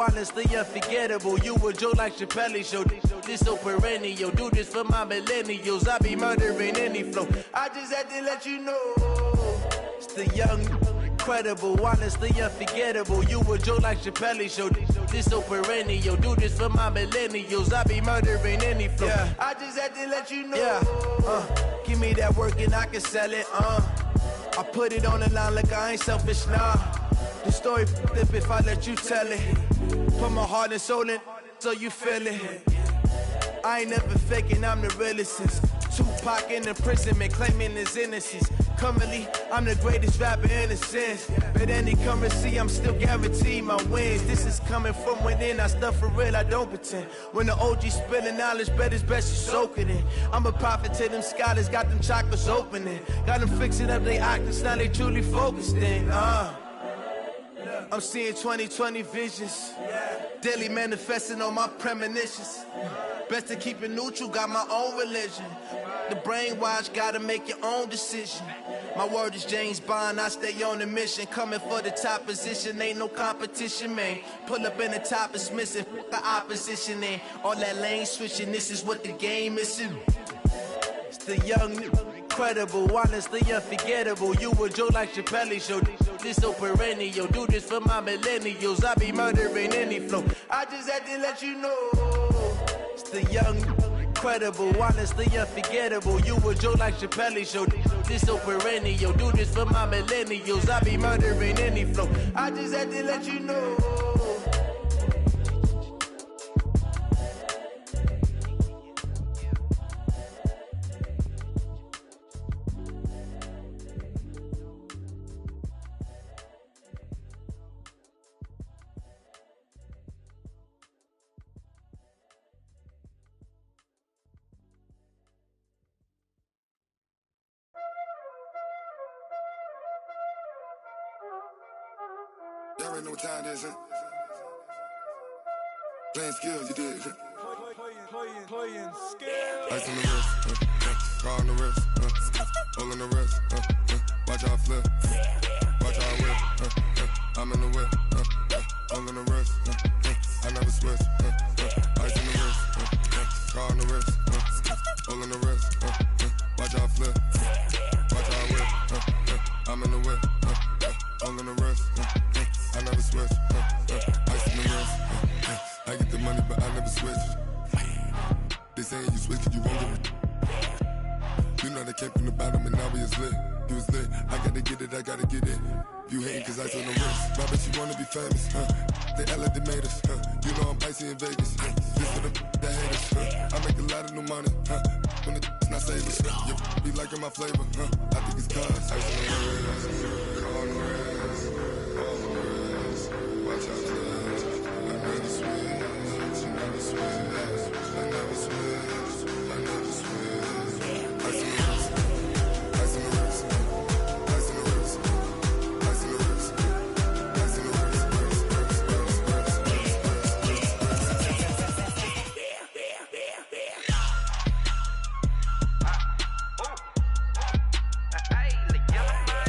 Honestly unforgettable, you a joke like Chappelle show. This so perennial, do this for my millennials. I be murdering any flow. I just had to let you know, it's the young, incredible, honestly unforgettable. You a joke like Chappelle show. This so perennial, do this for my millennials. I be murdering any flow. Yeah. I just had to let you know. Yeah. Give me that work and I can sell it. I put it on the line like I ain't selfish, nah. The story flip if I let you tell it. Put my heart and soul in so you feel it. I ain't never faking, I'm the realest since Tupac in imprisonment, claiming his innocence. Currently, I'm the greatest rapper in a sense. But any currency, I'm still guaranteed my wins. This is coming from within, I stuff for real, I don't pretend. When the OG spilling knowledge, bet it's best you soak it in. I'm a prophet to them scholars, got them chakras opening. Got them fixing up their octaves, now they truly focused in. I'm seeing 2020 visions, daily manifesting on my premonitions. Best to keep it neutral, got my own religion. The brainwash, gotta make your own decision. My word is James Bond, I stay on the mission. Coming for the top position, ain't no competition, man. Pull up in the top is missing, the opposition in. All that lane switching, this is what the game is. It's the young, incredible, honestly unforgettable. You a joke like Chappelle show. This so perennial, do this for my millennials. I be murdering any flow. I just had to let you know, it's the young, incredible, honestly unforgettable. You a joke like Chappelle show. This so perennial, do this for my millennials. I be murdering any flow. I just had to let you know. Y'all already know what time it is, huh? Playing skills, you did. Playing skills. Ice on the wrist, car on the wrist, hole in the wrist, watch how I flip, watch how I whip, I'm in the whip, hole in the wrist, I never switch, ice on the wrist, car on the wrist, hole in the wrist, watch how I flip, watch how I whip, I'm in the whip, hole in the wrist, I never switch, ice in the wrist, I get the money but I never switch. They saying you switch cause you won't get it. You know they came from the bottom and now we is lit. You was lit, I gotta get it, I gotta get it. You hating cause ice on the wrist. But I bet you wanna be famous, They act like they made us, You know I'm icy in Vegas, This for the that hate us, I make a lot of new money, When it's not savers, You be liking my flavor, I think it's cause ice on the wrist, car on the wrist, all on the wrist, watch out for this. I never switch, I never switch, I never switch, I never switch. Ice on the wrist, ice on the wrist, ice on the wrist, ice on the wrist, ice on the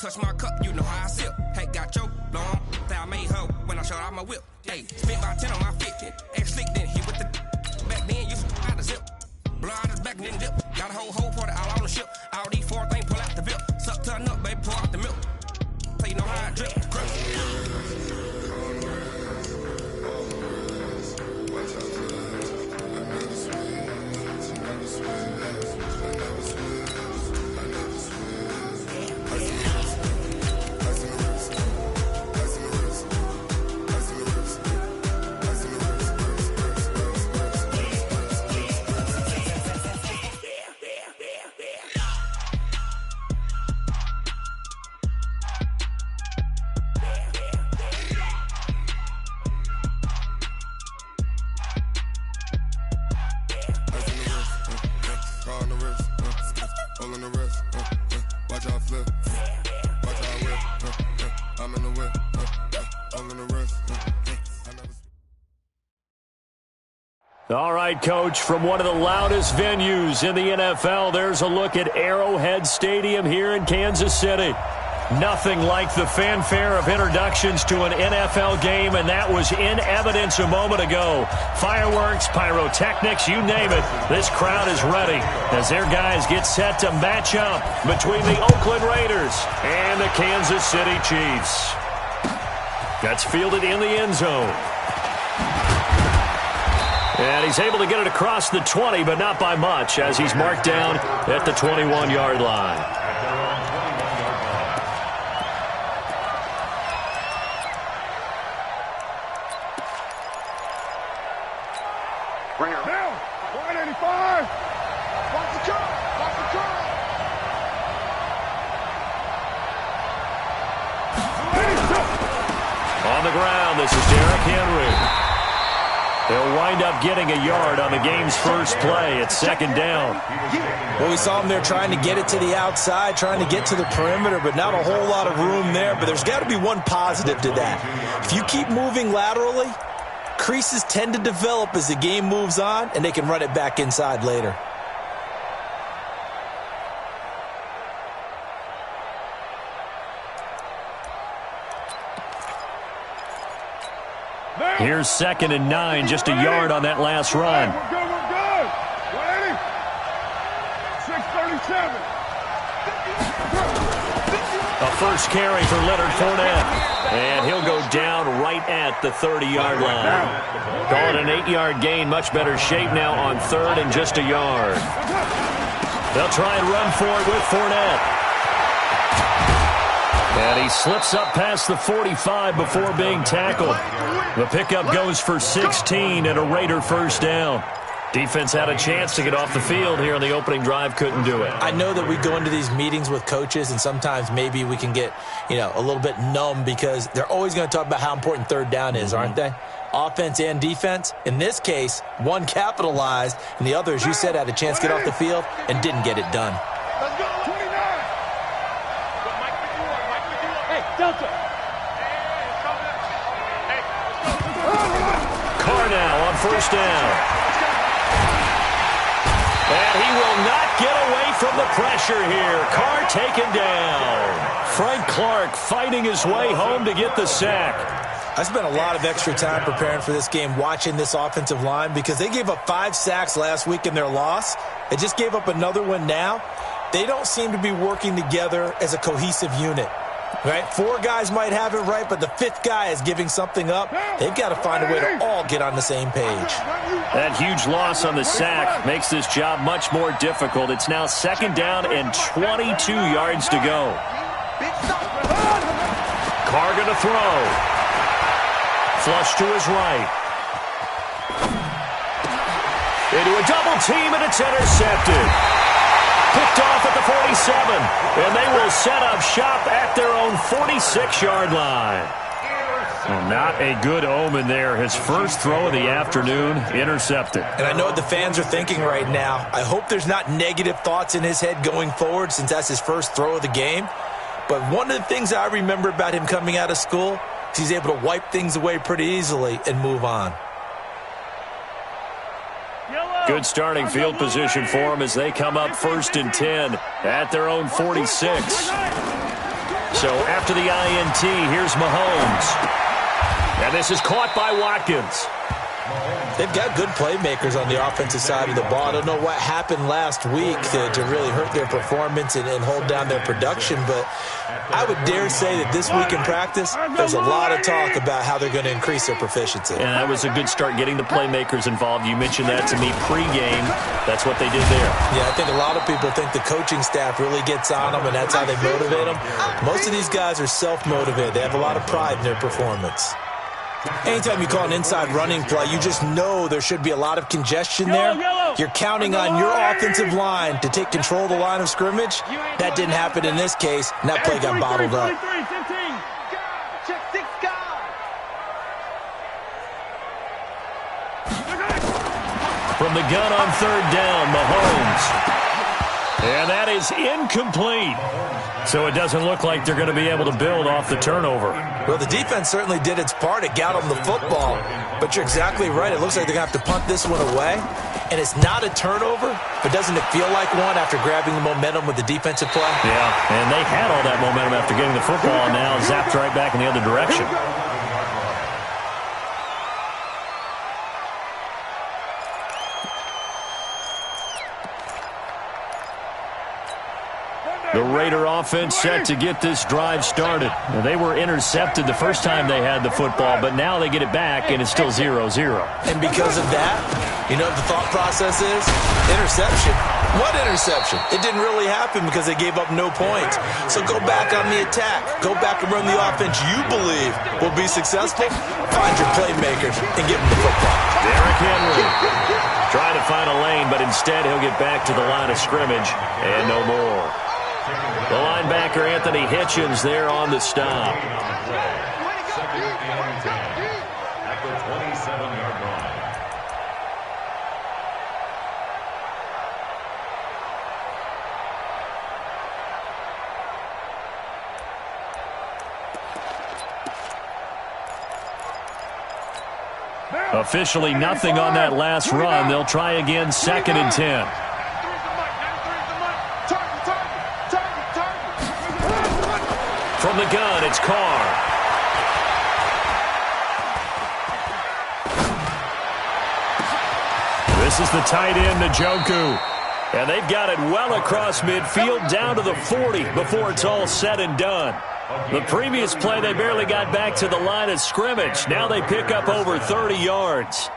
touch my cup, you know how I sip. Hey, got your long, that I made her when I showed out my whip. Hey, spent about 10 on my fit. Ex slick, then hit with the back then, you out the zip. Blow out his back, then dip. Got a whole party all on the ship. All these four things pull out the VIP. Suck, turn up, baby, pour out the milk. So you know how I drip. Watch how I flip, watch how I whip, I'm in the whip, all in the wrist. All right, Coach, from one of the loudest venues in the NFL, there's a look at Arrowhead Stadium here in Kansas City. Nothing like the fanfare of introductions to an NFL game, and that was in evidence a moment ago. Fireworks, pyrotechnics, you name it. This crowd is ready as their guys get set to match up between the Oakland Raiders and the Kansas City Chiefs. That's fielded in the end zone. And he's able to get it across the 20, but not by much, as he's marked down at the 21-yard line. Bring her down. 185. Watch the curl. Watch the curl. On the ground, this is Derrick Henry. They'll wind up getting a yard on the game's first play. It's second down. Well, we saw him there trying to get it to the outside, trying to get to the perimeter, but not a whole lot of room there. But there's got to be one positive to that. If you keep moving laterally, creases tend to develop as the game moves on, and they can run it back inside later. Here's 2nd and 9, just a yard on that last run. We're good, we're good. 180. 637. A first carry for Leonard Fournette. And he'll go down right at the 30-yard line. Call it an 8-yard gain, much better shape now on 3rd and just a yard. They'll try and run for it with Fournette. And he slips up past the 45 before being tackled. The pickup goes for 16 and a Raider first down. Defense had a chance to get off the field here on the opening drive, couldn't do it. I know that we go into these meetings with coaches, and sometimes maybe we can get, a little bit numb because they're always going to talk about how important 3rd down is, aren't they? Offense and defense. In this case, one capitalized, and the other, as you said, had a chance to get off the field and didn't get it done. Let's go. 29. Delta. Carr now on first down. And he will not get away from the pressure here. Carr taken down. Frank Clark fighting his way home to get the sack. I spent a lot of extra time preparing for this game, watching this offensive line, because they gave up 5 sacks last week in their loss. They just gave up another one now. They don't seem to be working together as a cohesive unit. Right? 4 guys might have it right, but the 5th guy is giving something up. They've got to find a way to all get on the same page. That huge loss on the sack makes this job much more difficult. It's now 2nd down and 22 yards to go. Carr going to throw. Flush to his right. Into a double team, and it's intercepted. Picked off at the 47, and they will set up shop at their own 46-yard line. Well, not a good omen there. His first throw of the afternoon, intercepted. And I know what the fans are thinking right now. I hope there's not negative thoughts in his head going forward since that's his first throw of the game. But one of the things I remember about him coming out of school is he's able to wipe things away pretty easily and move on. Good starting field position for them as they come up 1st and 10 at their own 46. So after the INT, here's Mahomes. And this is caught by Watkins. They've got good playmakers on the offensive side of the ball. I don't know what happened last week to really hurt their performance and hold down their production, but I would dare say that this week in practice, there's a lot of talk about how they're going to increase their proficiency. And that was a good start getting the playmakers involved. You mentioned that to me pregame. That's what they did there. Yeah, I think a lot of people think the coaching staff really gets on them, and that's how they motivate them. Most of these guys are self-motivated. They have a lot of pride in their performance. Anytime you call an inside running play, you just know there should be a lot of congestion there. You're counting on your offensive line to take control of the line of scrimmage. That didn't happen in this case, and that play got bottled up. From the gun on 3rd down, Mahomes. And that is incomplete. So it doesn't look like they're going to be able to build off the turnover. Well, the defense certainly did its part. It got them the football. But you're exactly right. It looks like they're going to have to punt this one away. And it's not a turnover, but doesn't it feel like one after grabbing the momentum with the defensive play? Yeah, and they had all that momentum after getting the football, and now zapped right back in the other direction. The Raider offense set to get this drive started. They were intercepted the first time they had the football, but now they get it back, and it's still 0-0. And because of that, you know what the thought process is? Interception. What interception? It didn't really happen because they gave up no points. So go back on the attack. Go back and run the offense you believe will be successful. Find your playmakers and give them the football. Derrick Henry trying to find a lane, but instead he'll get back to the line of scrimmage and no more. The linebacker, Anthony Hitchens, there on the stop. At the 27-yard line. Officially nothing on that last run. They'll try again, 2nd and 10. From the gun, it's Carr. This is the tight end, Njoku. And they've got it well across midfield, down to the 40 before it's all said and done. The previous play, they barely got back to the line of scrimmage. Now they pick up over 30 yards.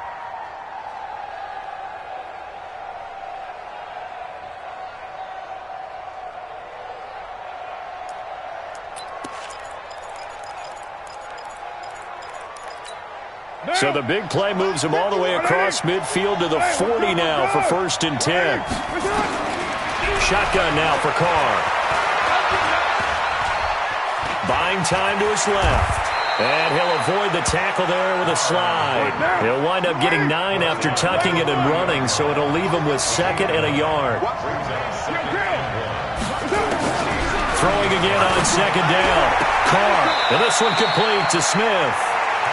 So the big play moves them all the way across midfield to the 40 now for 1st and 10. Shotgun now for Carr. Buying time to his left. And he'll avoid the tackle there with a slide. He'll wind up getting 9 after tucking it and running, so it'll leave him with 2nd and a yard. Throwing again on 2nd down. Carr. And this one complete to Smith.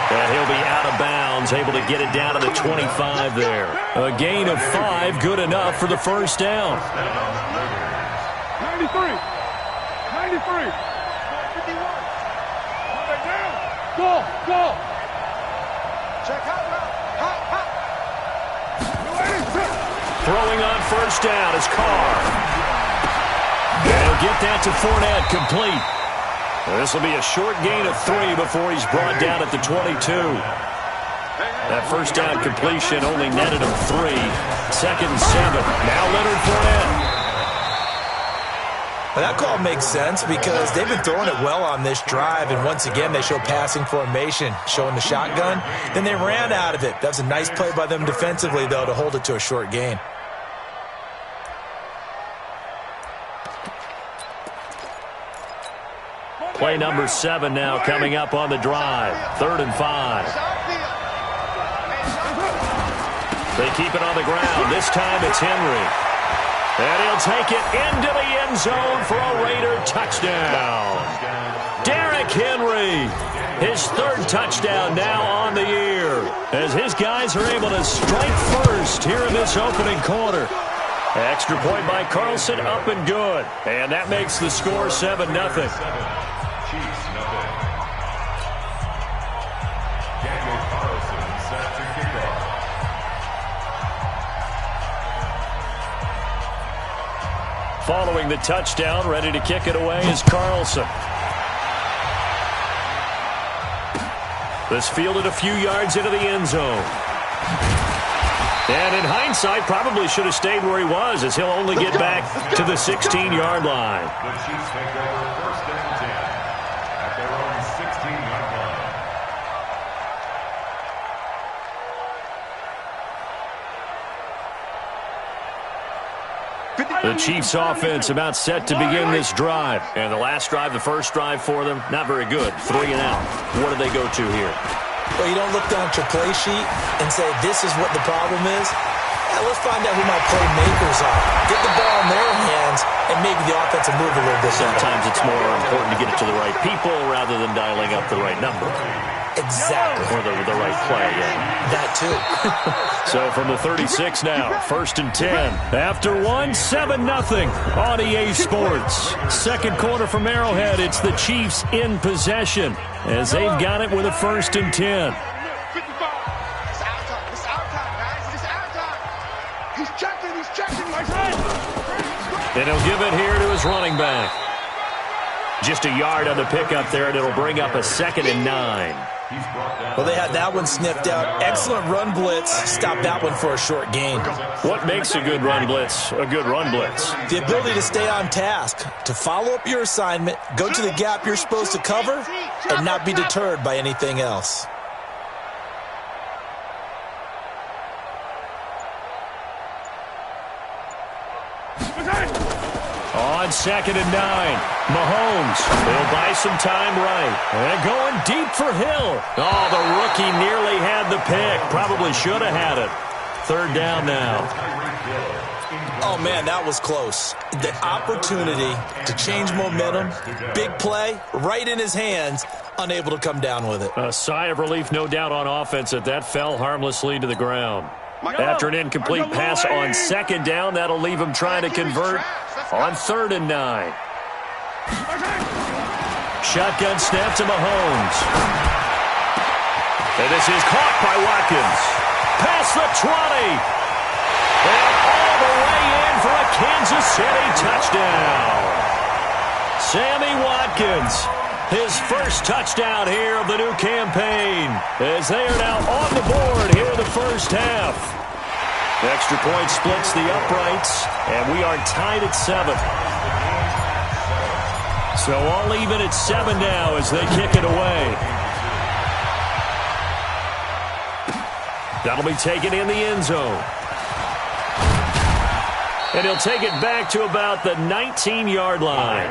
And he'll be out of bounds, able to get it down to the 25 there. A gain of 5, good enough for the 1st down. 93. 93. 51. Go, go. Check out. Throwing on 1st down is Carr. And he'll get that to Fournette, complete. This will be a short gain of 3 before he's brought down at the 22. That 1st down completion only netted him 3. 2nd and 7. Now Leonard Fournette. Well, that call makes sense because they've been throwing it well on this drive, and once again they show passing formation, showing the shotgun. Then they ran out of it. That was a nice play by them defensively, though, to hold it to a short gain. Play number 7 now coming up on the drive. 3rd and 5. They keep it on the ground. This time it's Henry. And he'll take it into the end zone for a Raider touchdown. Derrick Henry, his 3rd touchdown now on the year, as his guys are able to strike first here in this opening quarter. Extra point by Carlson, up and good. And that makes the score 7-0. Following the touchdown, ready to kick it away is Carlson. This fielded a few yards into the end zone. And in hindsight, probably should have stayed where he was, as he'll only get back to the 16-yard line. The Chiefs take over 1st and 10 at their own 16-yard line. The Chiefs offense about set to begin this drive. And the last drive, the first drive for them, not very good. 3 and out. What do they go to here? Well, you don't look down at your play sheet and say, this is what the problem is. let's find out who my playmakers are. Get the ball in their hands, and maybe the offense will move a little bit. Sometimes it's more important to get it to the right people rather than dialing up the right number. Exactly. Or the right play, yeah. That too. So from the 36 now, 1st and 10. After 7-0 on EA Sports. Second quarter from Arrowhead, it's the Chiefs in possession as they've got it with a 1st and 10. And he'll give it here to his running back. Just a yard on the pickup there, and it'll bring up a 2nd and 9. Well, they had that one sniffed out. Excellent run blitz. Stop that one for a short gain. What makes a good run blitz a good run blitz? The ability to stay on task, to follow up your assignment, go to the gap you're supposed to cover, and not be deterred by anything else. On 2nd and 9, Mahomes, he'll buy some time right. And going deep for Hill. Oh, the rookie nearly had the pick. Probably should have had it. 3rd down now. Oh, man, that was close. The opportunity to change momentum, big play, right in his hands, unable to come down with it. A sigh of relief, no doubt, on offense that fell harmlessly to the ground. After an incomplete pass on 2nd down, that'll leave him trying to convert on 3rd and 9. Shotgun snap to Mahomes. And this is caught by Watkins. Past the 20. And all the way in for a Kansas City touchdown. Sammy Watkins, his first touchdown here of the new campaign, as they are now on the board here in the first half. The extra point splits the uprights, and we are tied at 7. So all even at 7 now as they kick it away. That'll be taken in the end zone. And he'll take it back to about the 19-yard line.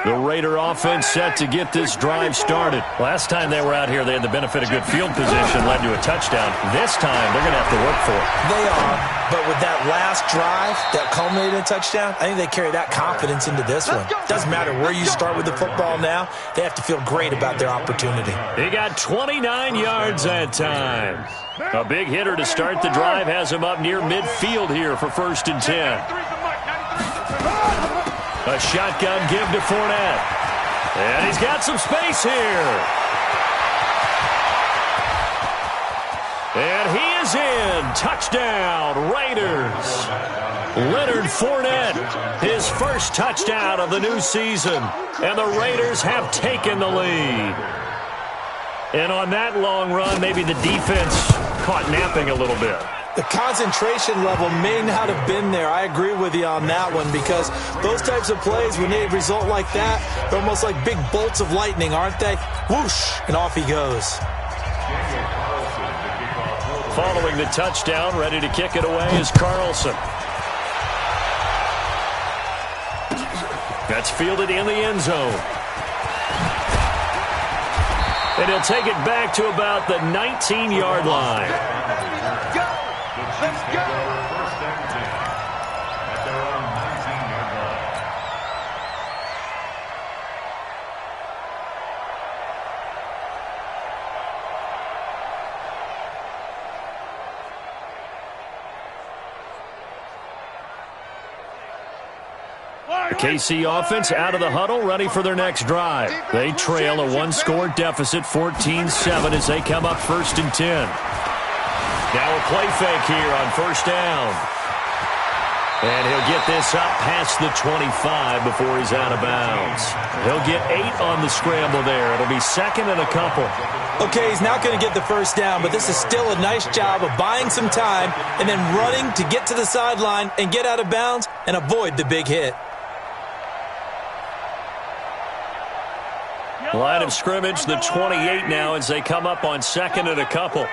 The Raider offense set to get this drive started. Last time they were out here, they had the benefit of good field position, led to a touchdown. This time, they're going to have to work for it. They are, but with that last drive that culminated in a touchdown, I think they carry that confidence into this one. Doesn't matter where you start with the football now, they have to feel great about their opportunity. He got 29 yards that time. A big hitter to start the drive has him up near midfield here for 1st and 10. A shotgun give to Fournette. And he's got some space here. And he is in. Touchdown, Raiders. Leonard Fournette, his first touchdown of the new season. And the Raiders have taken the lead. And on that long run, maybe the defense caught napping a little bit. The concentration level may not have been there. I agree with you on that one, because those types of plays, when they result like that, they're almost like big bolts of lightning, aren't they? Whoosh, and off he goes. Following the touchdown, ready to kick it away is Carlson. That's fielded in the end zone. And he'll take it back to about the 19-yard line. Let's go! 1st and 10 at their own 19-yard line. The KC offense out of the huddle, ready for their next drive. They trail a one-score deficit, 14-7, as they come up 1st and 10. Now a play fake here on 1st down. And he'll get this up past the 25 before he's out of bounds. He'll get 8 on the scramble there. It'll be 2nd and a couple. Okay, he's not going to get the 1st down, but this is still a nice job of buying some time and then running to get to the sideline and get out of bounds and avoid the big hit. Line of scrimmage, the 28 now as they come up on second and a couple.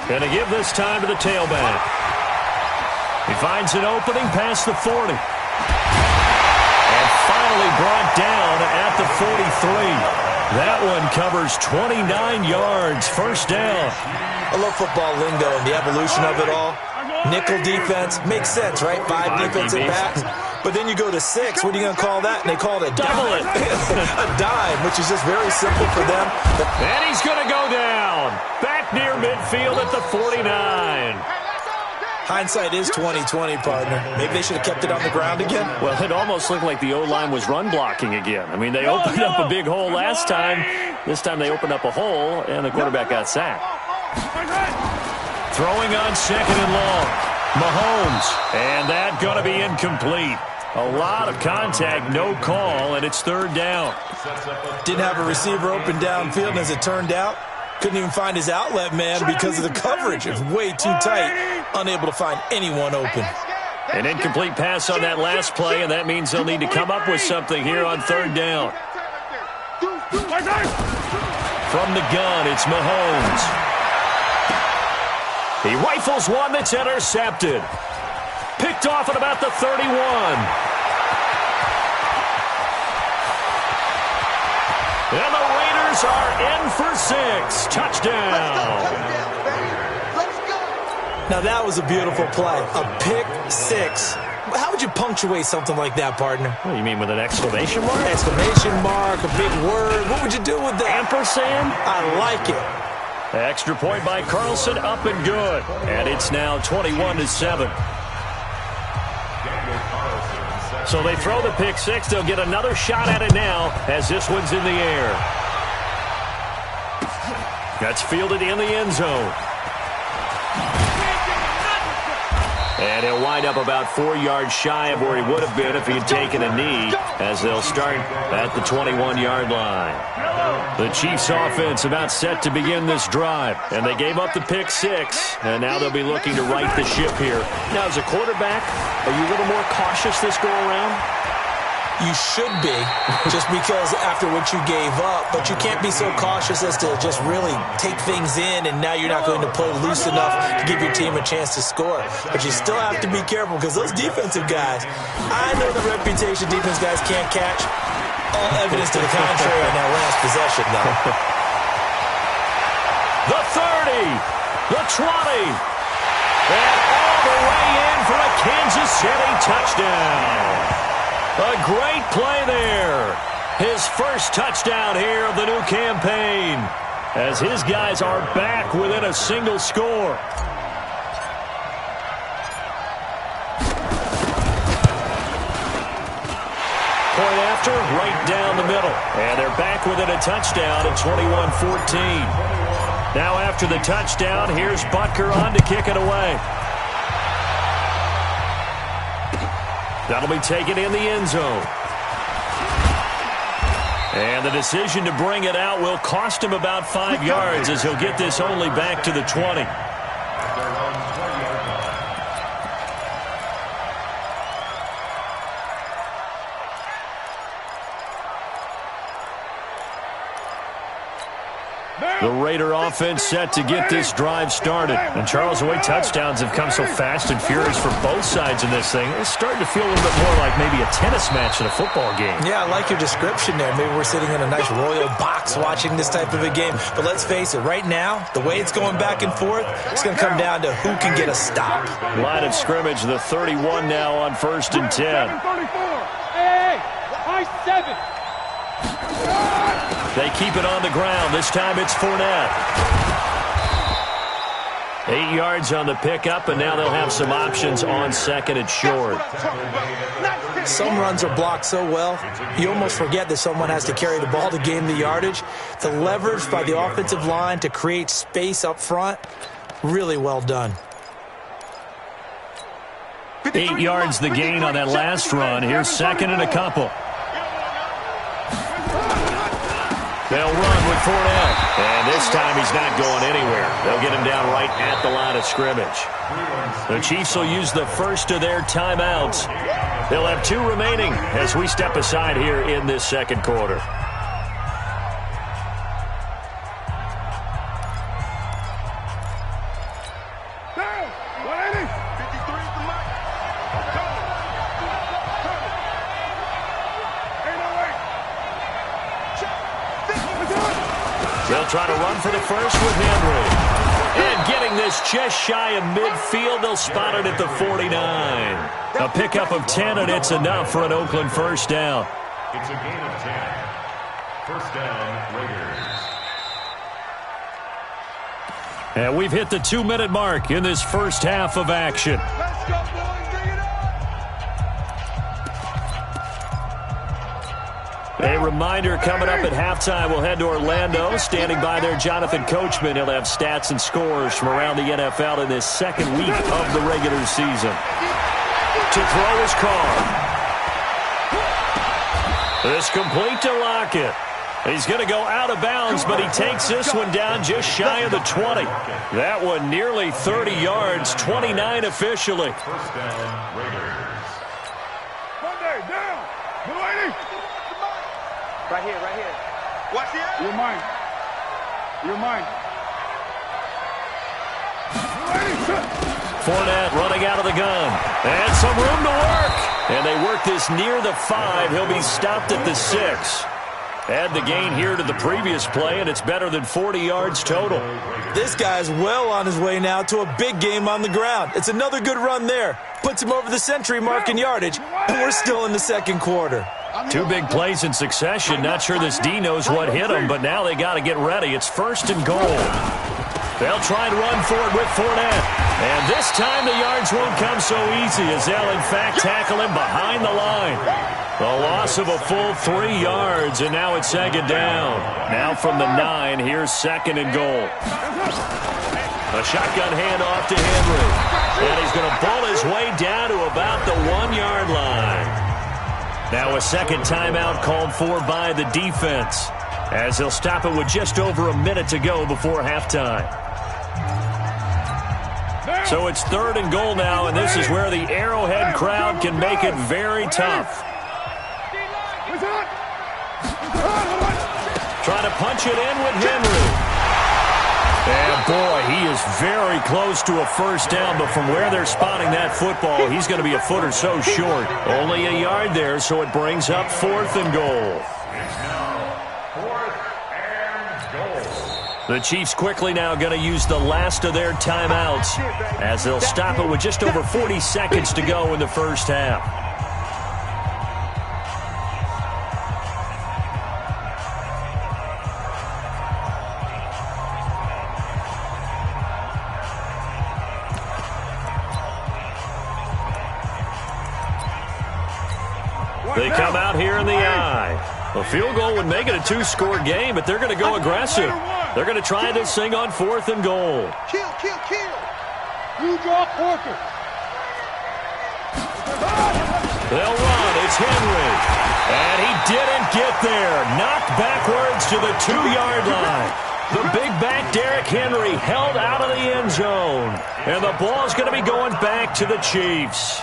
Going to give this time to the tailback. He finds an opening past the 40. And finally brought down at the 43. That one covers 29 yards. First down. I love football lingo and the evolution of it all. Nickel defense makes sense, right? 5 defensive backs. But then you go to 6. What are you going to call that? And they call it a dime. A dime, which is just very simple for them. And he's going to go down. Back near midfield at the 49. Hindsight is 20/20, partner. Maybe they should have kept it on the ground again. Well, it almost looked like the O-line was run blocking again. I mean, they opened up a big hole last time. This time they opened up a hole, and the quarterback got sacked. Throwing on second and long. Mahomes. And that going to be incomplete. A lot of contact, no call, and it's third down. Didn't have a receiver open downfield, and as it turned out, couldn't even find his outlet man because of the coverage. It's way too tight. Unable to find anyone open. An incomplete pass on that last play, and that means they'll need to come up with something here on third down. From the gun, it's Mahomes. He rifles one that's intercepted. Picked off at about the 31. And the Raiders are in for 6. Touchdown. Now that was a beautiful play. A pick 6. How would you punctuate something like that, partner? What do you mean, with an exclamation mark? Exclamation mark, a big word. What would you do with that? Ampersand? I like it. Extra point by Carlson, up and good. And it's now 21-7. So they throw the pick 6. They'll get another shot at it now as this one's in the air. That's fielded in the end zone. And he'll wind up about 4 yards shy of where he would have been if he had taken a knee, as they'll start at the 21-yard line. The Chiefs offense about set to begin this drive, and they gave up the pick 6, and now they'll be looking to right the ship here. Now, as a quarterback, are you a little more cautious this go-around? You should be, just because after what you gave up, but you can't be so cautious as to just really take things in, and now you're not going to play loose enough to give your team a chance to score. But you still have to be careful, because those defensive guys, I know the reputation defense guys can't catch. All evidence to the contrary on that last possession, though. The 30, the 20, and all the way in for a Kansas City touchdown. A great play there. His first touchdown here of the new campaign, as his guys are back within a single score. Point after, right down the middle. And they're back within a touchdown at 21-14. Now after the touchdown, here's Butker on to kick it away. That'll be taken in the end zone. And the decision to bring it out will cost him about 5 yards, as he'll get this only back to the 20. The Raider offense set to get this drive started. And Charles, the way touchdowns have come so fast and furious for both sides in this thing, it's starting to feel a little bit more like maybe a tennis match in a football game. Yeah, I like your description there. Maybe we're sitting in a nice royal box watching this type of a game. But let's face it, right now, the way it's going back and forth, it's going to come down to who can get a stop. Line of scrimmage, the 31 now on 1st and 10. Hey, high 7. They keep it on the ground. This time it's Fournette. 8 yards on the pickup, and now they'll have some options on second and short. Some runs are blocked so well, you almost forget that someone has to carry the ball to gain the yardage. The leverage by the offensive line to create space up front, really well done. 8 yards the gain on that last run. Here's second and a couple. They'll run with Fournette. And this time he's not going anywhere. They'll get him down right at the line of scrimmage. The Chiefs will use the first of their timeouts. They'll have 2 remaining as we step aside here in this second quarter. They'll try to run for the first with Henry. And getting this just shy of midfield, they'll spot it at the 49. A pickup of 10, and it's enough for an Oakland first down. It's a gain of 10. First down, Raiders. And we've hit the 2-minute mark in this first half of action. Let's go, boys. Bring it up. A reminder coming up at halftime, we'll head to Orlando. Standing by there, Jonathan Coachman. He'll have stats and scores from around the NFL in this second week of the regular season. To throw his card. This complete to Lockett. He's going to go out of bounds, but he takes this one down just shy of the 20. That one nearly 30 yards, 29 officially. First down, Raiders. Monday, down. Milady. Right here, right here. Watch the air. You're mine. You're mine. Fournette running out of the gun. And some room to work. And they work this near the 5. He'll be stopped at the 6. Add the gain here to the previous play, and it's better than 40 yards total. This guy's well on his way now to a big game on the ground. It's another good run there. Puts him over the century mark in yardage, and we're still in the second quarter. 2 big plays in succession. Not sure this D knows what hit him, but now they got to get ready. It's first and goal. They'll try and run for it with Fournette. And this time the yards won't come so easy as they'll, in fact, tackle him behind the line. A loss of a full 3 yards, and now it's second down. Now from the 9, here's second and goal. A shotgun handoff to Henry. And he's going to pull his way down to about the 1-yard line. Now a second timeout called for by the defense, as he'll stop it with just over a minute to go before halftime. So it's third and goal now, and this is where the Arrowhead crowd can make it very tough. Trying to punch it in with Henry. And, boy, he is very close to a first down, but from where they're spotting that football, he's going to be a foot or so short. Only a yard there, so it brings up fourth and goal. It's now 4th and goal. The Chiefs quickly now going to use the last of their timeouts as they'll stop it with just over 40 seconds to go in the first half. They come out here in the eye. A field goal would make it a 2-score game, but they're going to go aggressive. They're going to try this thing on 4th and goal. Kill, kill, kill. You draw Porter. They'll run. It's Henry. And he didn't get there. Knocked backwards to the 2-yard line. The big back Derrick Henry held out of the end zone. And the ball's going to be going back to the Chiefs.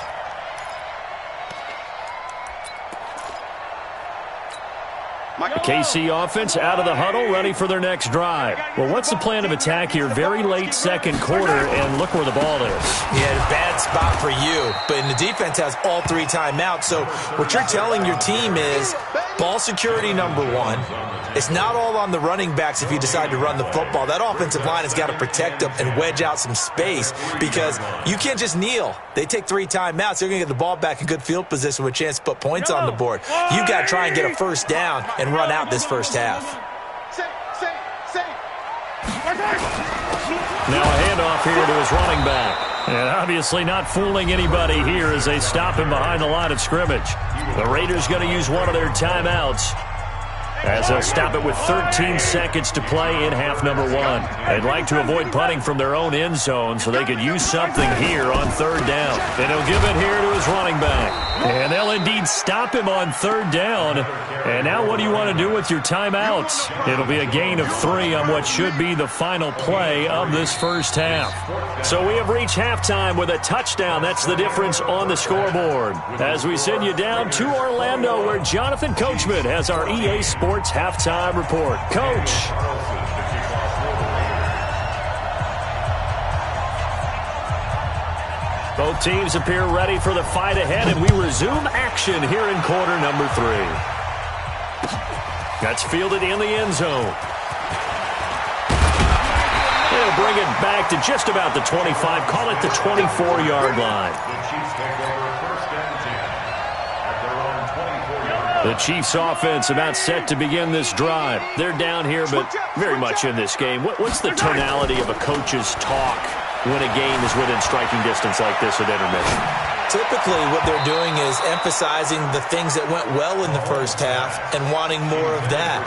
The KC offense out of the huddle, ready for their next drive. Well, what's the plan of attack here? Very late second quarter, and look where the ball is. Yeah, bad spot for you, but the defense has all 3 timeouts. So what you're telling your team is ball security number 1. It's not all on the running backs if you decide to run the football. That offensive line has got to protect them and wedge out some space because you can't just kneel. They take 3 timeouts. They're going to get the ball back in good field position with a chance to put points on the board. You got to try and get a first down and run out this first half. Now a handoff here to his running back. And obviously not fooling anybody here as they stop him behind the line of scrimmage. The Raiders going to use one of their timeouts. as they'll stop it with 13 seconds to play in half number 1. They'd like to avoid punting from their own end zone so they could use something here on third down. And he'll give it here to his running back. And they'll indeed stop him on third down. And now what do you want to do with your timeouts? It'll be a gain of 3 on what should be the final play of this first half. So we have reached halftime with a touchdown. That's the difference on the scoreboard. As we send you down to Orlando, where Jonathan Coachman has our EA Sports halftime report. Coach. Both teams appear ready for the fight ahead, and we resume action here in quarter number 3. That's fielded in the end zone. They'll bring it back to just about the 25, call it the 24-yard line. The Chiefs offense about set to begin this drive. They're down here, but very much in this game. What's the tonality of a coach's talk when a game is within striking distance like this at intermission? Typically, what they're doing is emphasizing the things that went well in the first half and wanting more of that.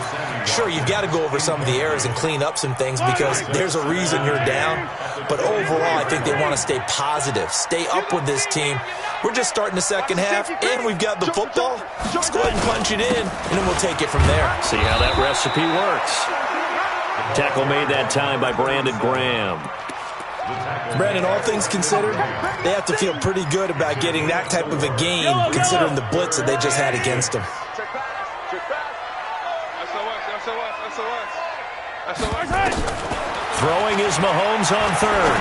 Sure, you've got to go over some of the errors and clean up some things because there's a reason you're down. But overall, I think they want to stay positive, stay up with this team. We're just starting the second half, and we've got the football. Let's go ahead and punch it in, and then we'll take it from there. See how that recipe works. Tackle made that time by Brandon Graham. Brandon, all things considered, they have to feel pretty good about getting that type of a game, considering the blitz that they just had against them. Throwing is Mahomes on third.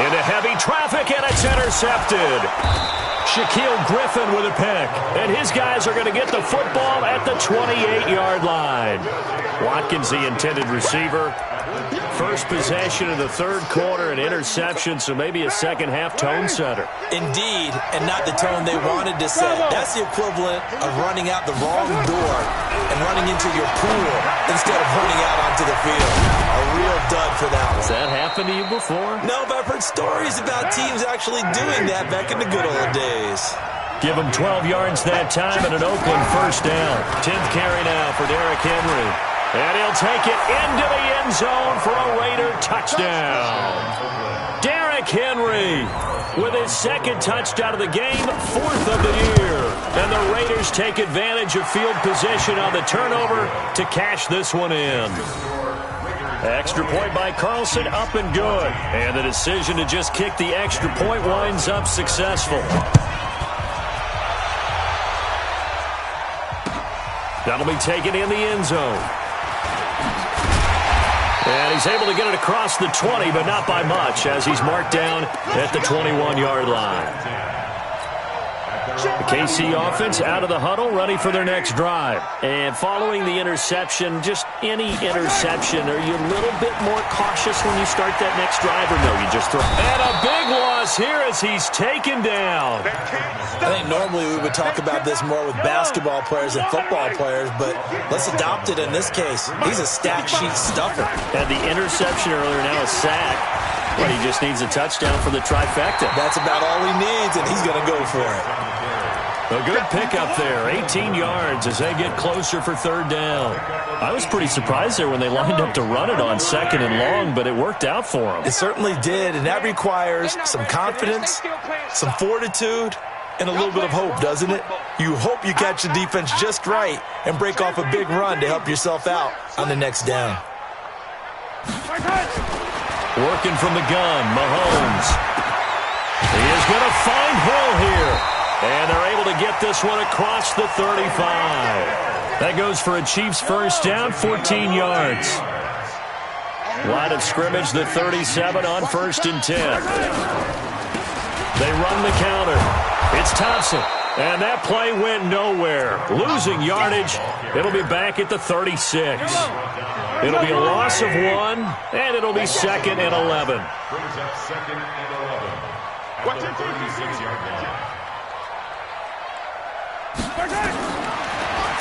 Into heavy traffic, and it's intercepted. Shaquille Griffin with a pick. And his guys are going to get the football at the 28-yard line. Watkins, the intended receiver. First possession of the third quarter, an interception, so maybe a second-half tone setter. Indeed, and not the tone they wanted to set. That's the equivalent of running out the wrong door and running into your pool instead of running out onto the field. A real dud for that one. Has that happened to you before? No, but I've heard stories about teams actually doing that back in the good old days. Give him 12 yards that time and an Oakland first down. 10th carry now for Derrick Henry. And he'll take it into the end zone for a Raider touchdown. Derrick Henry with his second touchdown of the game, 4th of the year. And the Raiders take advantage of field position on the turnover to cash this one in. Extra point by Carlson, up and good. And the decision to just kick the extra point winds up successful. That'll be taken in the end zone. And he's able to get it across the 20, but not by much, as he's marked down at the 21-yard line. The KC offense out of the huddle, ready for their next drive. And following the interception, just any interception, are you a little bit more cautious when you start that next drive, or no, you just throw? And a big loss here as he's taken down. I think normally we would talk about this more with basketball players and football players, but let's adopt it in this case. He's a stat sheet stuffer. Had the interception earlier, now a sack. But he just needs a touchdown for the trifecta. That's about all he needs, and he's going to go for it. A good pickup there, 18 yards as they get closer for third down. I was pretty surprised there when they lined up to run it on second and long, but it worked out for them. It certainly did, and that requires some confidence, some fortitude, and a little bit of hope, doesn't it? You hope you catch the defense just right and break off a big run to help yourself out on the next down. Working from the gun, Mahomes. He is going to find Hill here. And they're able to get this one across the 35. That goes for a Chiefs first down, 14 yards. Line of scrimmage, the 37 on 1st and 10. They run the counter. It's Thompson. And that play went nowhere. Losing yardage. It'll be back at the 36. It'll be a loss of 1, and it'll be 2nd and 11. Second and 11. At the 36-yard line.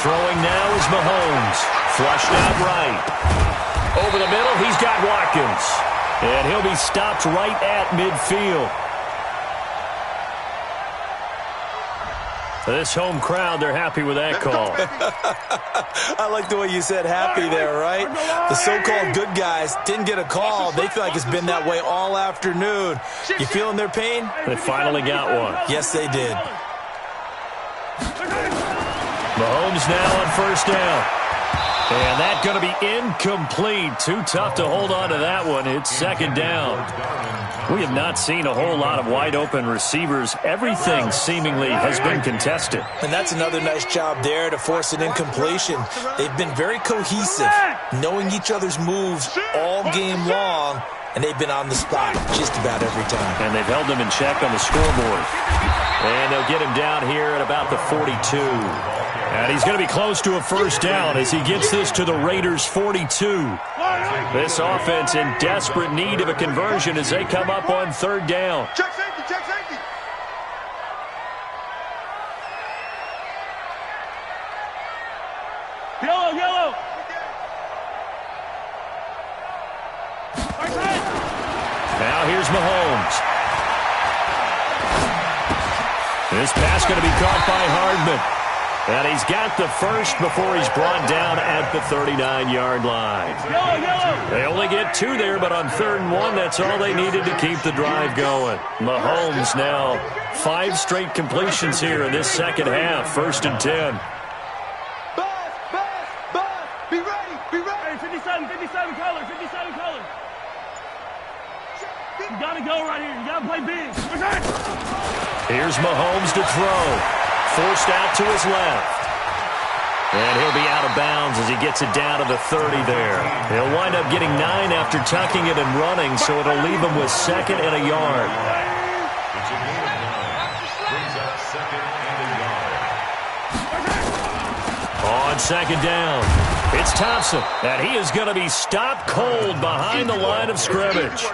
Throwing now is Mahomes. Flushed out right. Over the middle, he's got Watkins. And he'll be stopped right at midfield. This home crowd, they're happy with that call. I like the way you said happy there, right? The so-called good guys didn't get a call. They feel like it's been that way all afternoon. You feeling their pain? They finally got one. Yes, they did. Mahomes now on first down. And that's going to be incomplete. Too tough to hold on to that one. It's second down. We have not seen a whole lot of wide-open receivers. Everything seemingly has been contested. And that's another nice job there to force an incompletion. They've been very cohesive, knowing each other's moves all game long, and they've been on the spot just about every time. And they've held them in check on the scoreboard. And they'll get him down here at about the 42. And he's going to be close to a first down as he gets this to the Raiders' 42. This offense in desperate need of a conversion as they come up on third down. Check safety, check safety. Yellow, yellow. Now here's Mahomes. This pass going to be caught by Hardman. And he's got the first before he's brought down at the 39-yard line. They only get 2 there, but on 3rd and 1, that's all they needed to keep the drive going. Mahomes now 5 straight completions here in this second half, 1st and 10. Buzz, be ready, be ready. 57 color, 57 color. You gotta go right here, you gotta play big. Here's Mahomes to throw. Forced out to his left. And he'll be out of bounds as he gets it down to the 30 there. He'll wind up getting 9 after tucking it and running, so it'll leave him with 2nd and a yard. It's a gain of 9. Brings up 2nd and a yard. On 2nd down, it's Thompson, and he is going to be stopped cold behind the line of scrimmage.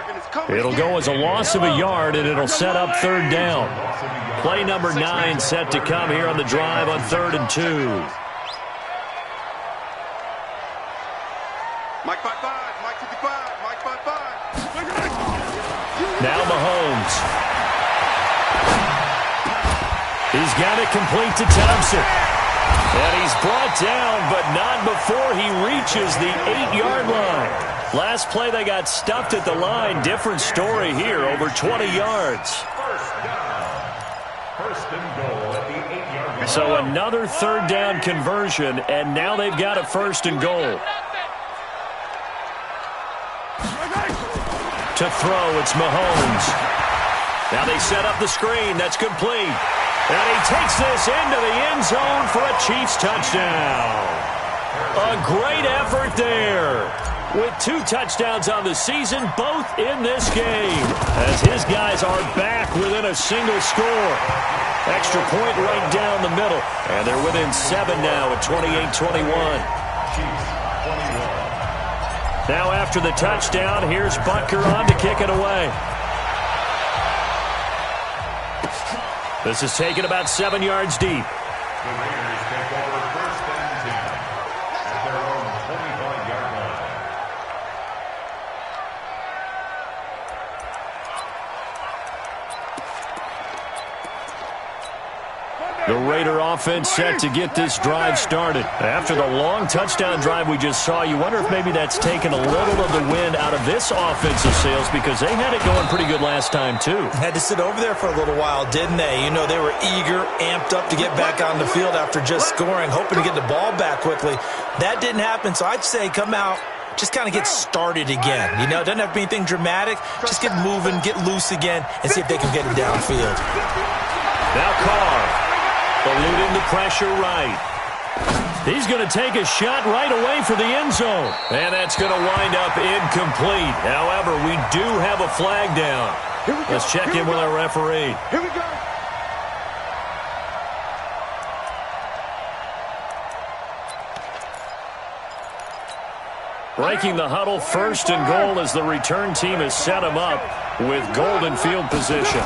It'll go as a loss of a yard, and it'll set up 3rd down. Play number 9 set to come here on the drive on 3rd and 2. Mike 5-5, Mike 55, Mike 5-5. Now Mahomes. He's got it complete to Thompson. And he's brought down, but not before he reaches the 8-yard line. Last play they got stuffed at the line. Different story here, over 20 yards. First and goal at the 8-yard line. So another 3rd down conversion, and now they've got a 1st and goal. To throw, it's Mahomes. Now they set up the screen. That's complete. And he takes this into the end zone for a Chiefs touchdown. A great effort there. With 2 touchdowns on the season, both in this game, as his guys are back within a single score. Extra point right down the middle, and they're within 7 now at 28-21. Now after the touchdown, here's Butker on to kick it away. This is taken about 7 yards deep. The Raiders take over 1st and 10 at their own 25-yard line. The Raider offense set to get this drive started. After the long touchdown drive we just saw, you wonder if maybe that's taken a little of the wind out of this offensive sails, because they had it going pretty good last time too. Had to sit over there for a little while, didn't they? You know, they were eager, amped up to get back on the field after just scoring, hoping to get the ball back quickly. That didn't happen, so I'd say come out, just kind of get started again. You know, it doesn't have to be anything dramatic. Just get moving, get loose again, and see if they can get it downfield. Now Carr. Eluding the pressure right. He's going to take a shot right away for the end zone. And that's going to wind up incomplete. However, we do have a flag down. Let's check in with our referee. Here we go. Breaking the huddle, 1st and goal as the return team has set him up with golden field position.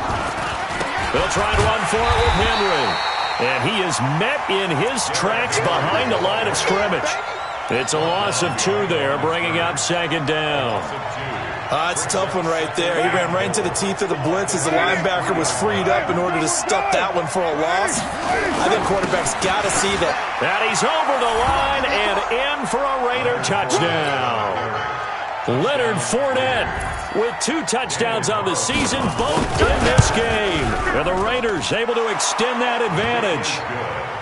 They'll try to run for it with Henry. And he is met in his tracks behind the line of scrimmage. It's a loss of 2 there, bringing up 2nd down. It's a tough one right there. He ran right into the teeth of the blitz as the linebacker was freed up in order to stuff that one for a loss. I think quarterback's got to see that. And he's over the line and in for a Raider touchdown. Leonard Fournette with 2 touchdowns on the season, both in this game. And the Raiders able to extend that advantage.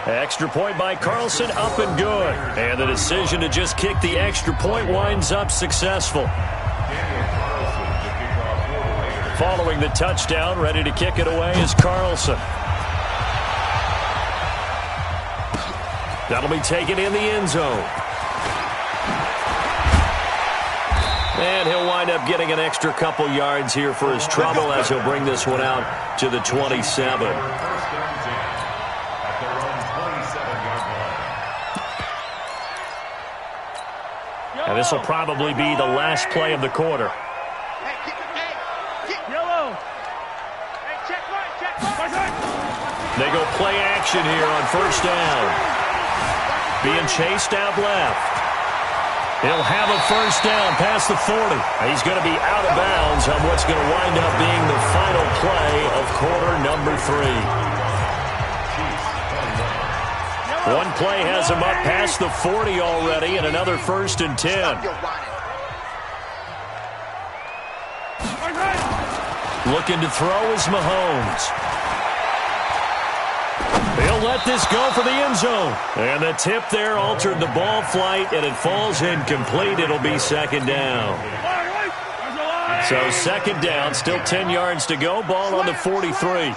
Extra point by Carlson, up and good. And the decision to just kick the extra point winds up successful. Following the touchdown, ready to kick it away is Carlson. That'll be taken in the end zone. And he'll wind up getting an extra couple yards here for his trouble as he'll bring this one out to the 27. And this will probably be the last play of the quarter. They go play action here on first down. Being chased out left. He'll have a first down past the 40. He's going to be out of bounds on what's going to wind up being the final play of quarter number 3. One play has him up past the 40 already, and another 1st and 10. Looking to throw is Mahomes. He'll let this go for the end zone. And the tip there altered the ball flight, and it falls incomplete. It'll be 2nd down. So 2nd down, still 10 yards to go. Ball on the 43.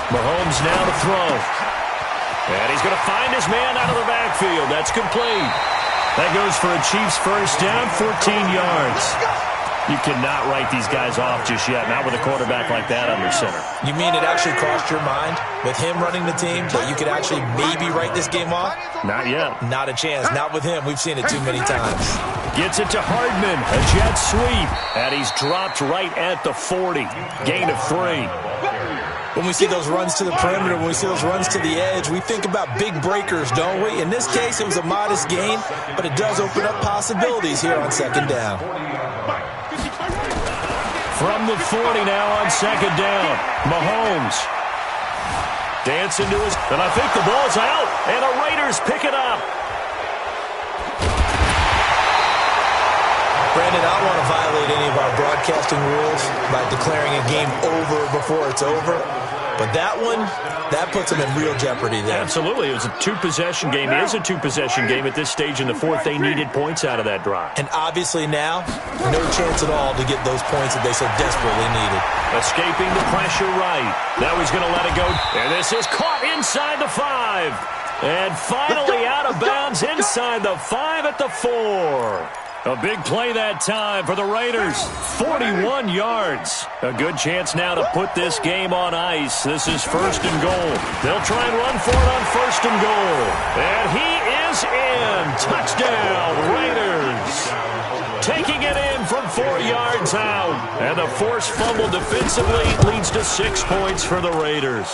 Mahomes now to throw. And he's going to find his man out of the backfield. That's complete. That goes for a Chiefs first down, 14 yards. You cannot write these guys off just yet, not with a quarterback like that under center. You mean it actually crossed your mind with him running the team that you could actually maybe write this game off? Not yet. Not a chance. Not with him. We've seen it too many times. Gets it to Hardman. A jet sweep. And he's dropped right at the 40. Gain of 3. When we see those runs to the perimeter, when we see those runs to the edge, we think about big breakers, don't we? In this case, it was a modest gain, but it does open up possibilities here on 2nd down. From the 40 now on 2nd down. Mahomes. Dancing to his... And I think the ball's out. And the Raiders pick it up. Brandon, I don't want to violate any of our broadcasting rules by declaring a game over before it's over. But that one, that puts them in real jeopardy there. Absolutely. It was a 2-possession game. It is a 2-possession game at this stage in the 4th. They needed points out of that drive. And obviously now, no chance at all to get those points that they so desperately needed. Escaping the pressure right. Now he's going to let it go. And this is caught inside the 5. And finally out of bounds inside the 5 at the 4. A big play that time for the Raiders. 41 yards. A good chance now to put this game on ice. This is 1st and goal. They'll try and run for it on 1st and goal. And he is in. Touchdown, Raiders. Taking it in from 4 yards out. And the forced fumble defensively leads to 6 points for the Raiders.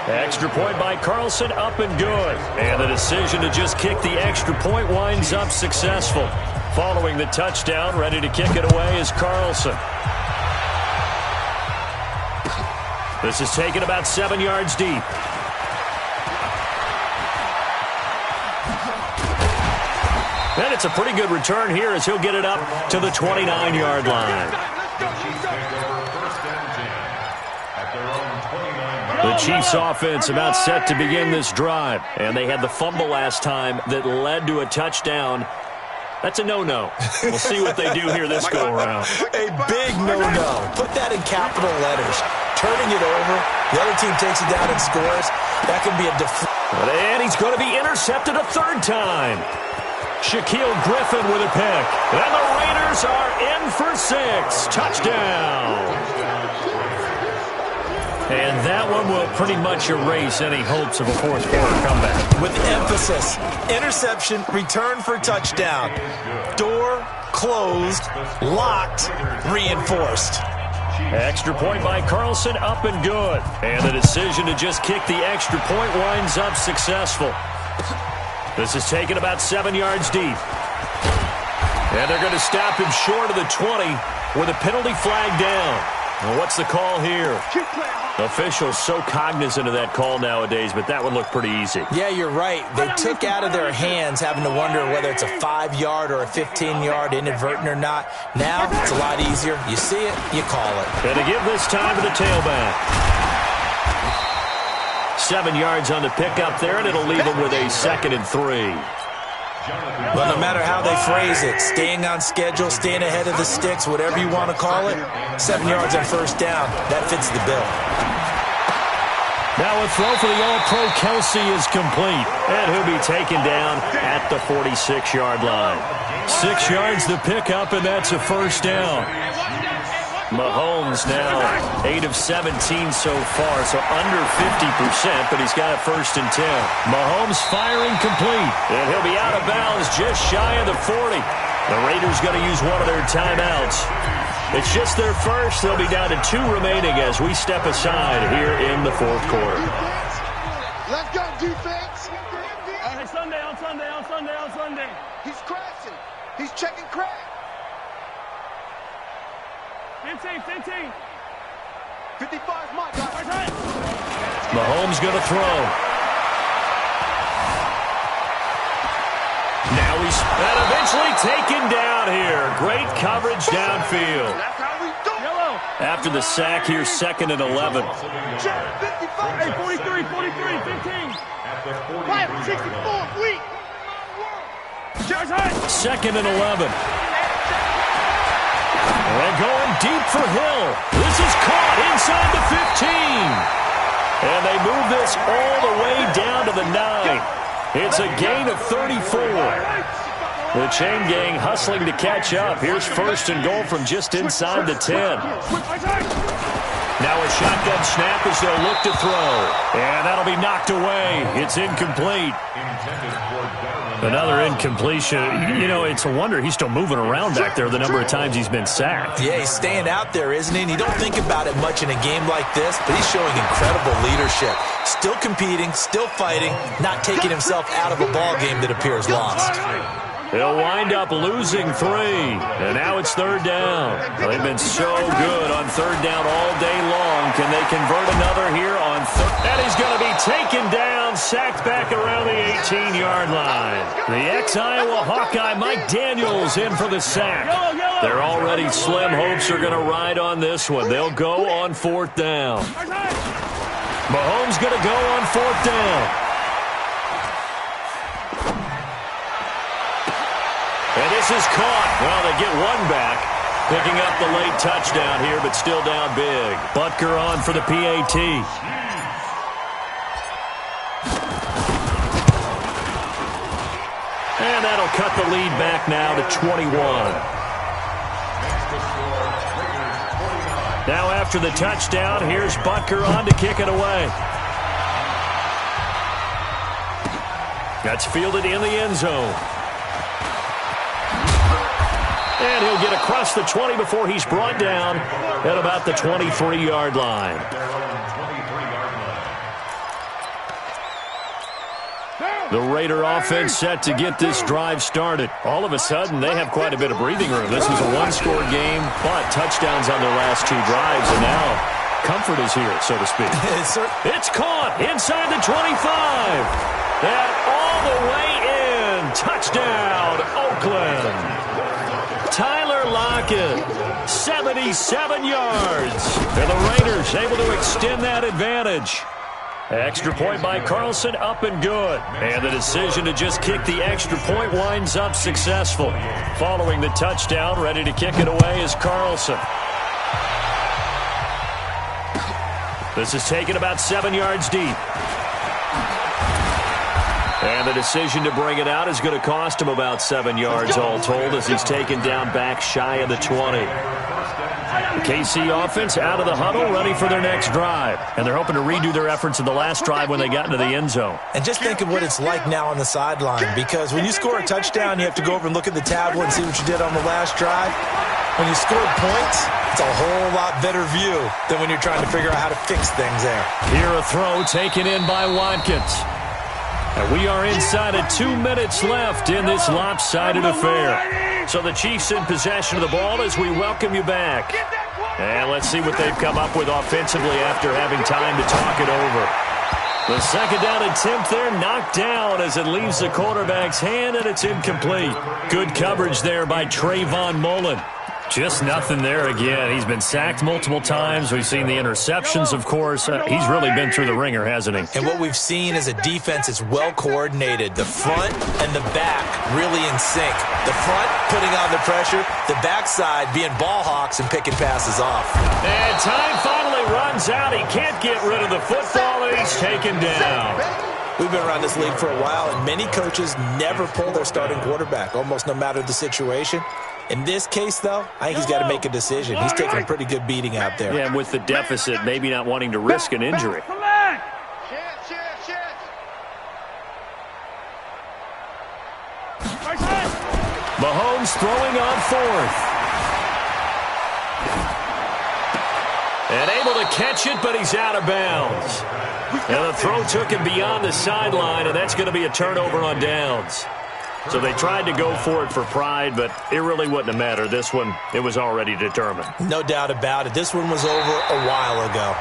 Extra point by Carlson, up and good. And the decision to just kick the extra point winds up successful. Following the touchdown, ready to kick it away is Carlson. This is taken about 7 yards deep. And it's a pretty good return here as he'll get it up to the 29-yard line. The Chiefs offense about set to begin this drive. And they had the fumble last time that led to a touchdown. That's a no-no. We'll see what they do here this go-around. A big no-no. Put that in capital letters. Turning it over. The other team takes it down and scores. That could be a And he's going to be intercepted a 3rd time. Shaquille Griffin with a pick. And the Raiders are in for 6. Touchdown. And that one will pretty much erase any hopes of a 4th quarter comeback. With emphasis, interception, return for touchdown. Door closed, locked, reinforced. Extra point by Carlson, up and good. And the decision to just kick the extra point winds up successful. This is taken about 7 yards deep. And they're going to stop him short of the 20 with a penalty flag down. Well, what's the call here? Officials so cognizant of that call nowadays, but that would look pretty easy. Yeah, you're right. They took out of their hands having to wonder whether it's a 5-yard or a 15-yard inadvertent or not. Now it's a lot easier. You see it, you call it. And to give this time to the tailback. 7 yards on the pickup there, and it'll leave them with a 2nd and 3. Well, no matter how they phrase it, staying on schedule, staying ahead of the sticks, whatever you want to call it, 7 yards on first down, that fits the bill. Now a throw for the All-Pro Kelsey is complete, and he'll be taken down at the 46-yard line. 6 yards the pickup, and that's a first down. Mahomes now 8 of 17 so far, so under 50%, but he's got a 1st and 10. Mahomes firing complete, and he'll be out of bounds just shy of the 40. The Raiders going to use one of their timeouts. It's just their first. They'll be down to 2 remaining as we step aside here in the 4th quarter. Let's go, defense. Hey, Sunday, on Sunday. He's crashing. He's checking crack. 15. 55 is my guy. Mahomes going to throw. Now he's eventually taken down here. Great coverage downfield. That's how we do it. Yellow. After the sack, here's 2nd and 11. Check 55. Hey, 43, 15. Fire 64, weak. 2nd and 11. And going deep for Hill. This is caught inside the 15. And they move this all the way down to the 9. It's a gain of 34. The chain gang hustling to catch up. Here's 1st and goal from just inside the 10. Now a shotgun snap as they'll look to throw. And that'll be knocked away. It's incomplete. Another incompletion. You know, it's a wonder he's still moving around back there the number of times he's been sacked. Yeah, he's staying out there, isn't he? And you don't think about it much in a game like this, but he's showing incredible leadership. Still competing, still fighting, not taking himself out of a ball game that appears lost. They'll wind up losing 3. And now it's 3rd down. They've been so good on 3rd down all day long. Can they convert another here on 3rd? And he's going to be taken down, sacked back around the 18-yard line. The ex-Iowa Hawkeye Mike Daniels in for the sack. Their already slim hopes are going to ride on this one. They'll go on 4th down. Mahomes going to go on 4th down. And this is caught. Well, they get one back. Picking up the late touchdown here, but still down big. Butker on for the PAT. And that'll cut the lead back now to 21. Now after the touchdown, here's Butker on to kick it away. That's fielded in the end zone. And he'll get across the 20 before he's brought down at about the 23-yard line. The Raider offense set to get this drive started. All of a sudden, they have quite a bit of breathing room. This was a one-score game, but touchdowns on their last 2 drives, and now comfort is here, so to speak. It's caught inside the 25. And all the way in. Touchdown, Oakland. Tyler Lockett, 77 yards. And the Raiders able to extend that advantage. Extra point by Carlson, up and good. And the decision to just kick the extra point winds up successful. Following the touchdown, ready to kick it away is Carlson. This is taken about 7 yards deep. And the decision to bring it out is going to cost him about 7 yards all told as he's taken down back shy of the 20. The KC offense out of the huddle, ready for their next drive. And they're hoping to redo their efforts in the last drive when they got into the end zone. And just think of what it's like now on the sideline, because when you score a touchdown, you have to go over and look at the tablet and see what you did on the last drive. When you scored points, it's a whole lot better view than when you're trying to figure out how to fix things there. Here a throw taken in by Watkins. And we are inside of 2 minutes left in this lopsided affair. So the Chiefs in possession of the ball as we welcome you back. And let's see what they've come up with offensively after having time to talk it over. The second down attempt there knocked down as it leaves the quarterback's hand, and it's incomplete. Good coverage there by Trayvon Mullen. Just nothing there again. He's been sacked multiple times. We've seen the interceptions, of course. He's really been through the ringer, hasn't he? And what we've seen is a defense that's well coordinated. The front and the back really in sync. The front putting on the pressure, the backside being ball hawks and picking passes off. And time finally runs out. He can't get rid of the football, and he's taken down. We've been around this league for a while, and many coaches never pull their starting quarterback, almost no matter the situation. In this case, though, I think he's got to make a decision. He's taking a pretty good beating out there. Yeah, and with the deficit, maybe not wanting to risk an injury. Mahomes throwing on fourth. And able to catch it, but he's out of bounds. And the throw took him beyond the sideline, and that's going to be a turnover on downs. So they tried to go for it for pride, but it really wouldn't have mattered. This one, it was already determined. No doubt about it. This one was over a while ago.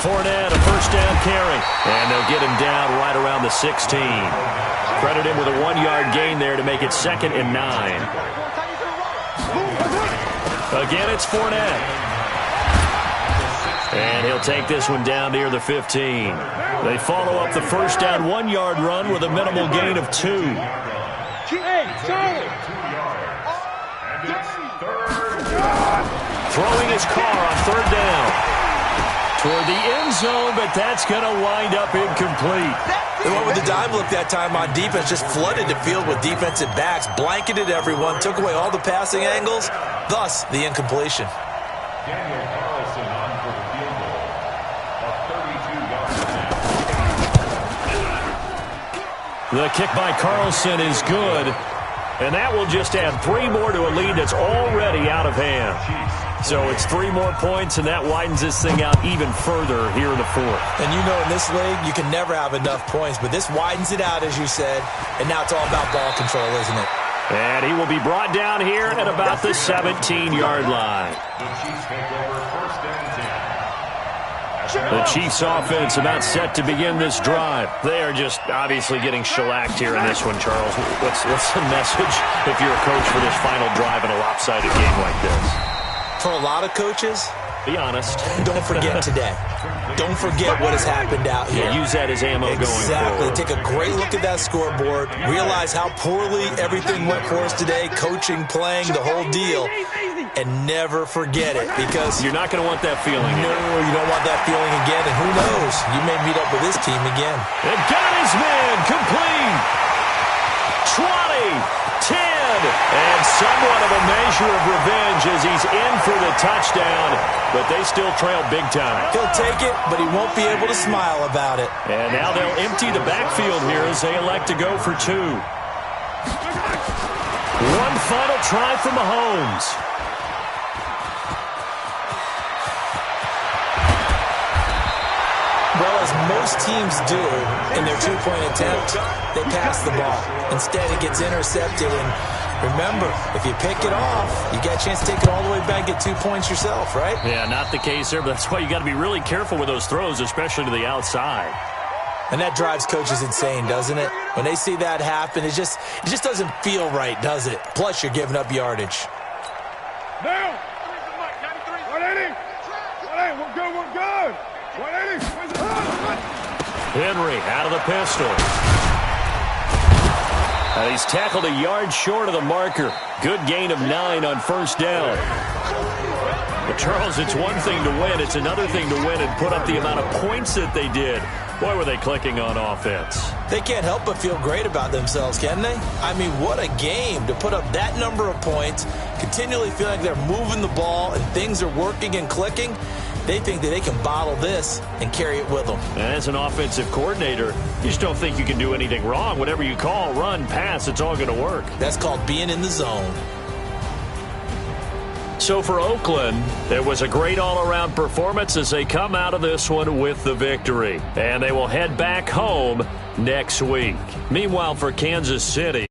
Fournette, a first down carry. And they'll get him down right around the 16. Credit him with a 1-yard gain there to make it 2nd and 9. Again, it's Fournette. And he'll take this one down near the 15. They follow up the first down 1-yard run with a minimal gain of 2. Throwing his car on 3rd down. Toward the end zone, but that's going to wind up incomplete. They went with the dime look that time on defense, just flooded the field with defensive backs, blanketed everyone, took away all the passing angles, thus the incompletion. Daniel Carlson on for the field goal, a 32-yard. The kick by Carlson is good, and that will just add 3 more to a lead that's already out of hand. So it's 3 more points, and that widens this thing out even further here in the 4th. And you know, in this league, you can never have enough points, but this widens it out, as you said, and now it's all about ball control, isn't it? And he will be brought down here at about the 17-yard line. The Chiefs take over 1st and 10. The Chiefs offense about set to begin this drive. They are just obviously getting shellacked here in this one, Charles. What's the message if you're a coach for this final drive in a lopsided game like this? For a lot of coaches, be honest. Don't forget today. Don't forget what has happened out here. Yeah, use that as ammo going forward. Take a great look at that scoreboard. Realize how poorly everything went for us today. Coaching, playing, the whole deal. And never forget it, because you're not going to want that feeling. No, you don't want that feeling again. And who knows? You may meet up with this team again. And got his man complete. 20. 10, and somewhat of a measure of revenge as he's in for the touchdown, but they still trail big time. He'll take it, but he won't be able to smile about it. And now they'll empty the backfield here as they elect to go for 2. One final try for Mahomes. Well, as most teams do in their 2-point attempt, they pass the ball. Instead, it gets intercepted. And remember, if you pick it off, you get a chance to take it all the way back, get 2 points yourself, right? Yeah, not the case there, but that's why you got to be really careful with those throws, especially to the outside. And that drives coaches insane, doesn't it? When they see that happen, it just doesn't feel right, does it? Plus, you're giving up yardage. Now! 180! 180, we're good, we're good! 180! Henry out of the pistol. He's tackled a yard short of the marker. Good gain of 9 on 1st down. But Charles, it's one thing to win. It's another thing to win and put up the amount of points that they did. Boy, were they clicking on offense. They can't help but feel great about themselves, can they? I mean, what a game to put up that number of points, continually feeling like they're moving the ball and things are working and clicking. They think that they can bottle this and carry it with them. And as an offensive coordinator, you just don't think you can do anything wrong. Whatever you call, run, pass, it's all going to work. That's called being in the zone. So for Oakland, it was a great all-around performance as they come out of this one with the victory. And they will head back home next week. Meanwhile, for Kansas City,